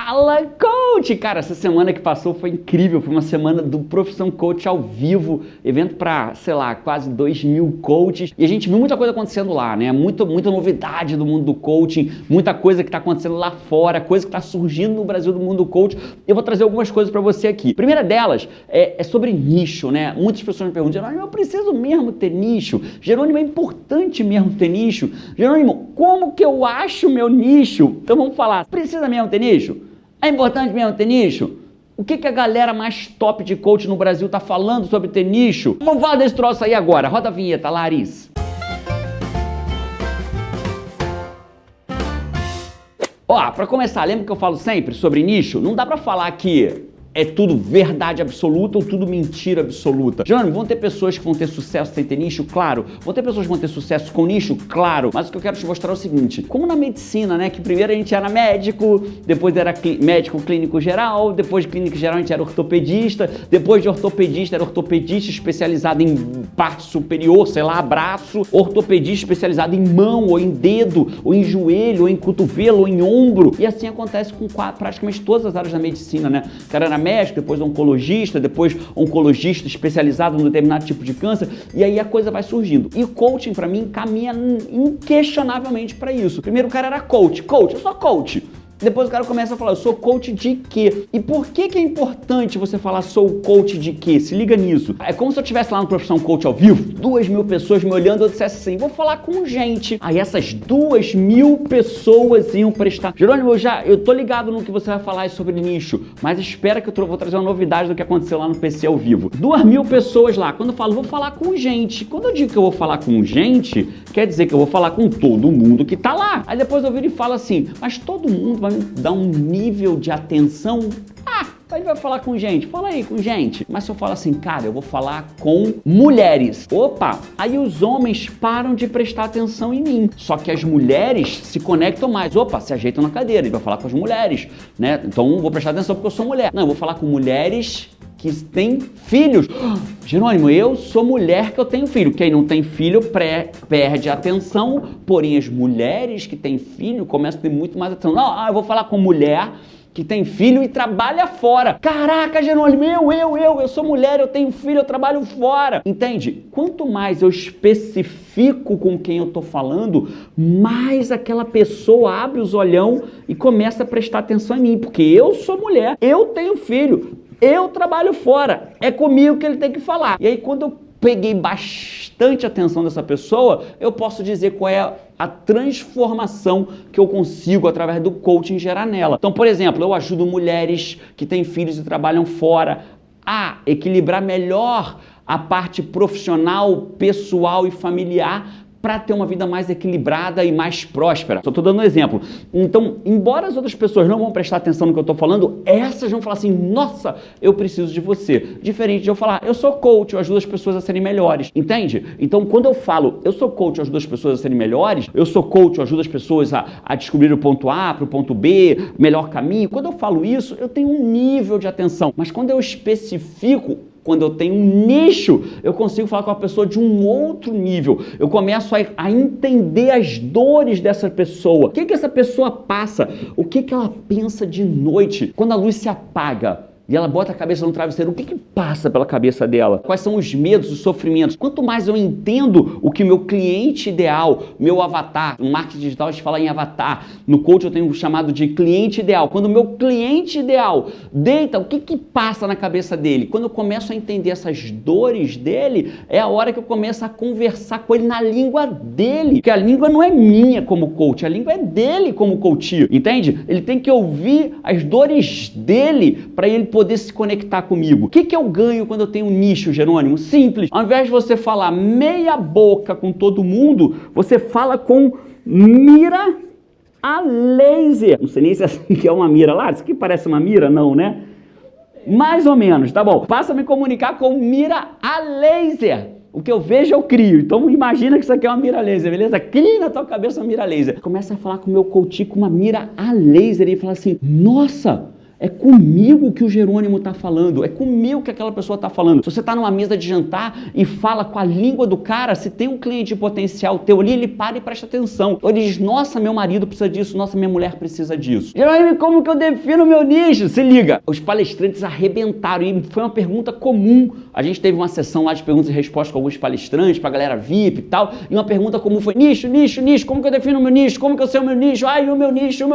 Fala, coach! Cara, essa semana que passou foi incrível, foi uma semana do Profissão Coach ao vivo, evento para, sei lá, quase 2.000 coaches, e a gente viu muita coisa acontecendo lá, né? Muita novidade do mundo do coaching, muita coisa que está acontecendo lá fora, coisa que está surgindo no Brasil do mundo do coaching. Eu vou trazer algumas coisas para você aqui. A primeira delas é sobre nicho, né? Muitas pessoas me perguntam, Jerônimo, eu preciso mesmo ter nicho? Jerônimo, é importante mesmo ter nicho? Jerônimo, como que eu acho meu nicho? Então vamos falar, precisa mesmo ter nicho? É importante mesmo ter nicho? O que a galera mais top de coach no Brasil tá falando sobre ter nicho? Vamos falar desse troço aí agora. Roda a vinheta, Larissa. Ó, pra começar, lembra que eu falo sempre sobre nicho? Não dá pra falar que é tudo verdade absoluta ou tudo mentira absoluta. Jerônimo, vão ter pessoas que vão ter sucesso sem ter nicho? Claro. Vão ter pessoas que vão ter sucesso com nicho? Claro. Mas o que eu quero te mostrar é o seguinte, como na medicina, né, que primeiro a gente era médico, depois era médico clínico geral, depois de clínico geral a gente era ortopedista, depois de ortopedista era ortopedista especializado em parte superior, sei lá, braço, ortopedista especializado em mão, ou em dedo, ou em joelho, ou em cotovelo, ou em ombro. E assim acontece com praticamente todas as áreas da medicina, né? O cara era médico, depois oncologista, depois oncologista especializado em um determinado tipo de câncer, e aí a coisa vai surgindo. E o coaching, para mim, caminha inquestionavelmente para isso. Primeiro o cara era coach, eu sou coach. Depois o cara começa a falar, eu sou coach de quê? E por que é importante você falar sou coach de quê? Se liga nisso. É como se eu estivesse lá no Profissão Coach ao vivo, 2.000 pessoas me olhando, eu dissesse assim, vou falar com gente. Aí essas 2.000 pessoas iam prestar. Jerônimo, eu tô ligado no que você vai falar sobre nicho, mas espera que eu vou trazer uma novidade do que aconteceu lá no PC ao vivo. 2.000 pessoas lá. Quando eu falo, vou falar com gente. Quando eu digo que eu vou falar com gente, quer dizer que eu vou falar com todo mundo que tá lá. Aí depois eu viro e falo assim, mas todo mundo vai me dar um nível de atenção? Ele vai falar com gente, fala aí com gente. Mas se eu falo assim, cara, eu vou falar com mulheres. Opa, aí os homens param de prestar atenção em mim. Só que as mulheres se conectam mais. Opa, se ajeitam na cadeira. Ele vai falar com as mulheres, né? Então eu vou prestar atenção porque eu sou mulher. Não, eu vou falar com mulheres que têm filhos. Jerônimo, eu sou mulher que eu tenho filho. Quem não tem filho perde atenção, porém as mulheres que têm filho começam a ter muito mais atenção. Não, eu vou falar com mulher que tem filho e trabalha fora. Caraca, Jerônimo, eu sou mulher, eu tenho filho, eu trabalho fora. Entende? Quanto mais eu especifico com quem eu tô falando, mais aquela pessoa abre os olhão e começa a prestar atenção em mim, porque eu sou mulher, eu tenho filho, eu trabalho fora, é comigo que ele tem que falar. E aí quando eu peguei bastante atenção dessa pessoa, eu posso dizer qual é a transformação que eu consigo através do coaching gerar nela. Então, por exemplo, eu ajudo mulheres que têm filhos e trabalham fora a equilibrar melhor a parte profissional, pessoal e familiar para ter uma vida mais equilibrada e mais próspera. Só estou dando um exemplo. Então, embora as outras pessoas não vão prestar atenção no que eu estou falando, essas vão falar assim, nossa, eu preciso de você. Diferente de eu falar, eu sou coach, eu ajudo as pessoas a serem melhores. Entende? Então, quando eu falo, eu sou coach, eu ajudo as pessoas a serem melhores, eu sou coach, eu ajudo as pessoas a descobrir o ponto A para o ponto B, melhor caminho. Quando eu falo isso, eu tenho um nível de atenção. Mas quando eu especifico, quando eu tenho um nicho, eu consigo falar com a pessoa de um outro nível. Eu começo a entender as dores dessa pessoa. O que essa pessoa passa? O que ela pensa de noite? Quando a luz se apaga e ela bota a cabeça no travesseiro, o que passa pela cabeça dela? Quais são os medos, os sofrimentos? Quanto mais eu entendo o que meu cliente ideal, meu avatar, no marketing digital a gente fala em avatar, no coach eu tenho chamado de cliente ideal. Quando o meu cliente ideal deita, o que passa na cabeça dele? Quando eu começo a entender essas dores dele, é a hora que eu começo a conversar com ele na língua dele. Porque a língua não é minha como coach, a língua é dele como coach, entende? Ele tem que ouvir as dores dele para ele poder se conectar comigo. O que eu ganho quando eu tenho um nicho, Jerônimo? Simples. Ao invés de você falar meia boca com todo mundo, você fala com mira a laser. Não sei nem se é assim que é uma mira lá. Isso aqui parece uma mira? Não, né? Mais ou menos, tá bom. Passa a me comunicar com mira a laser. O que eu vejo eu crio. Então imagina que isso aqui é uma mira laser, beleza? Cria na tua cabeça uma mira laser. Começa a falar com o meu coach com uma mira a laser e fala assim, nossa, É comigo que o Jerônimo está falando, é comigo que aquela pessoa está falando. Se você está numa mesa de jantar e fala com a língua do cara, se tem um cliente potencial teu ali, ele para e presta atenção. Ele diz, nossa, meu marido precisa disso, nossa, minha mulher precisa disso. Jerônimo, como que eu defino meu nicho? Se liga, os palestrantes arrebentaram e foi uma pergunta comum. A gente teve uma sessão lá de perguntas e respostas com alguns palestrantes, pra galera VIP e tal, e uma pergunta comum foi, nicho, como que eu defino o meu nicho? Como que eu sei o meu nicho? Ai, o meu nicho.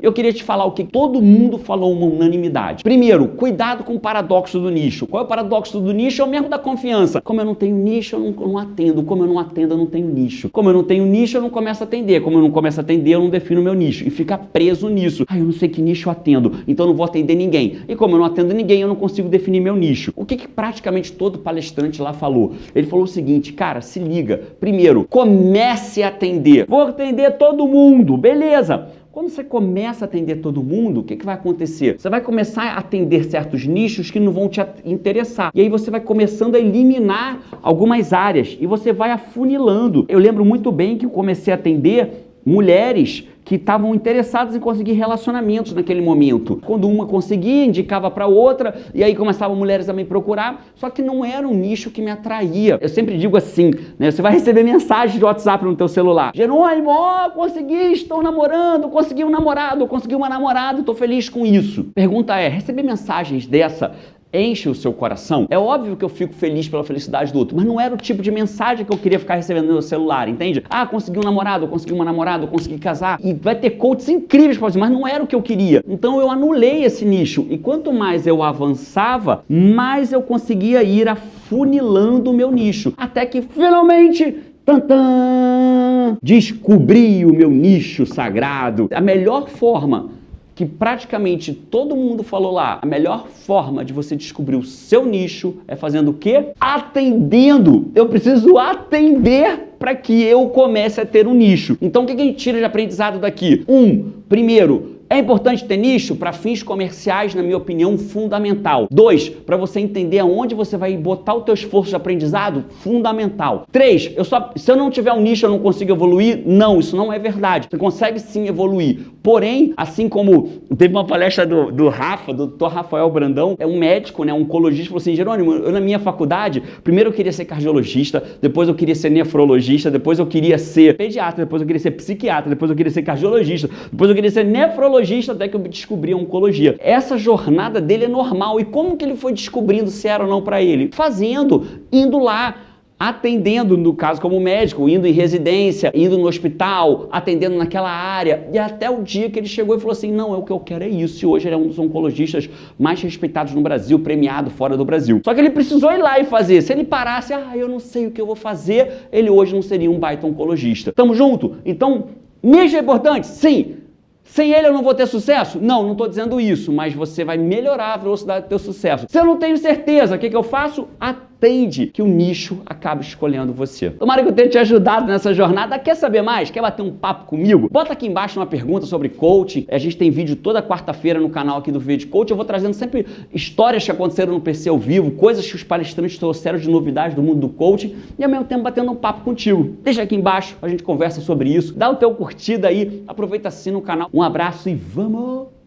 Eu queria te falar o que todo mundo falou, uma unanimidade. Primeiro, cuidado com o paradoxo do nicho. Qual é o paradoxo do nicho? É o mesmo da confiança. Como eu não tenho nicho, eu não atendo. Como eu não atendo, eu não tenho nicho. Como eu não tenho nicho, eu não começo a atender. Como eu não começo a atender, eu não defino meu nicho. E fica preso nisso. Eu não sei que nicho eu atendo, então eu não vou atender ninguém. E como eu não atendo ninguém, eu não consigo definir meu nicho. O que praticamente todo palestrante lá falou? Ele falou o seguinte, cara, se liga. Primeiro, comece a atender. Vou atender todo mundo, beleza. Quando você começa a atender todo mundo, o que vai acontecer? Você vai começar a atender certos nichos que não vão te interessar. E aí você vai começando a eliminar algumas áreas e você vai afunilando. Eu lembro muito bem que eu comecei a atender mulheres que estavam interessadas em conseguir relacionamentos naquele momento. Quando uma conseguia, indicava para outra, e aí começavam mulheres a me procurar, só que não era um nicho que me atraía. Eu sempre digo assim, né? Você vai receber mensagem de WhatsApp no teu celular. Jerônimo, consegui, estou namorando, consegui um namorado, consegui uma namorada, estou feliz com isso. Pergunta é, receber mensagens dessa enche o seu coração? É óbvio que eu fico feliz pela felicidade do outro, mas não era o tipo de mensagem que eu queria ficar recebendo no meu celular, entende? Ah, consegui um namorado, consegui uma namorada, consegui casar, e vai ter coaches incríveis para você, mas não era o que eu queria. Então eu anulei esse nicho, e quanto mais eu avançava, mais eu conseguia ir afunilando o meu nicho, até que finalmente descobri o meu nicho sagrado. A melhor forma que praticamente todo mundo falou lá, a melhor forma de você descobrir o seu nicho é fazendo o quê? Atendendo! Eu preciso atender para que eu comece a ter um nicho. Então o que a gente tira de aprendizado daqui? Primeiro, é importante ter nicho para fins comerciais, na minha opinião, fundamental. 2, para você entender aonde você vai botar o teu esforço de aprendizado, fundamental. 3, se eu não tiver um nicho, eu não consigo evoluir? Não, isso não é verdade. Você consegue sim evoluir. Porém, assim como teve uma palestra do Rafa, do Dr. Rafael Brandão, é um médico, né, um oncologista, falou assim, Jerônimo, eu na minha faculdade, primeiro eu queria ser cardiologista, depois eu queria ser nefrologista, depois eu queria ser pediatra, depois eu queria ser psiquiatra, depois eu queria ser cardiologista, depois eu queria ser nefrologista, até que eu descobri a oncologia. Essa jornada dele é normal. E como que ele foi descobrindo se era ou não para ele? Fazendo, indo lá, atendendo, no caso como médico, indo em residência, indo no hospital, atendendo naquela área, e até o dia que ele chegou e falou assim, não, o que eu quero é isso, e hoje ele é um dos oncologistas mais respeitados no Brasil, premiado fora do Brasil. Só que ele precisou ir lá e fazer. Se ele parasse, eu não sei o que eu vou fazer, ele hoje não seria um baita oncologista. Tamo junto? Então, nicho é importante? Sim. Sem ele eu não vou ter sucesso? Não, não estou dizendo isso, mas você vai melhorar a velocidade do teu sucesso. Se eu não tenho certeza, o que eu faço? Atende que o nicho acaba escolhendo você. Tomara que eu tenha te ajudado nessa jornada. Quer saber mais? Quer bater um papo comigo? Bota aqui embaixo uma pergunta sobre coaching. A gente tem vídeo toda quarta-feira no canal aqui do Vídeo Coach. Eu vou trazendo sempre histórias que aconteceram no PC ao vivo, coisas que os palestrantes trouxeram de novidades do mundo do coaching e ao mesmo tempo batendo um papo contigo. Deixa aqui embaixo, a gente conversa sobre isso. Dá o teu curtida aí, aproveita, assina o canal. Um abraço e vamos!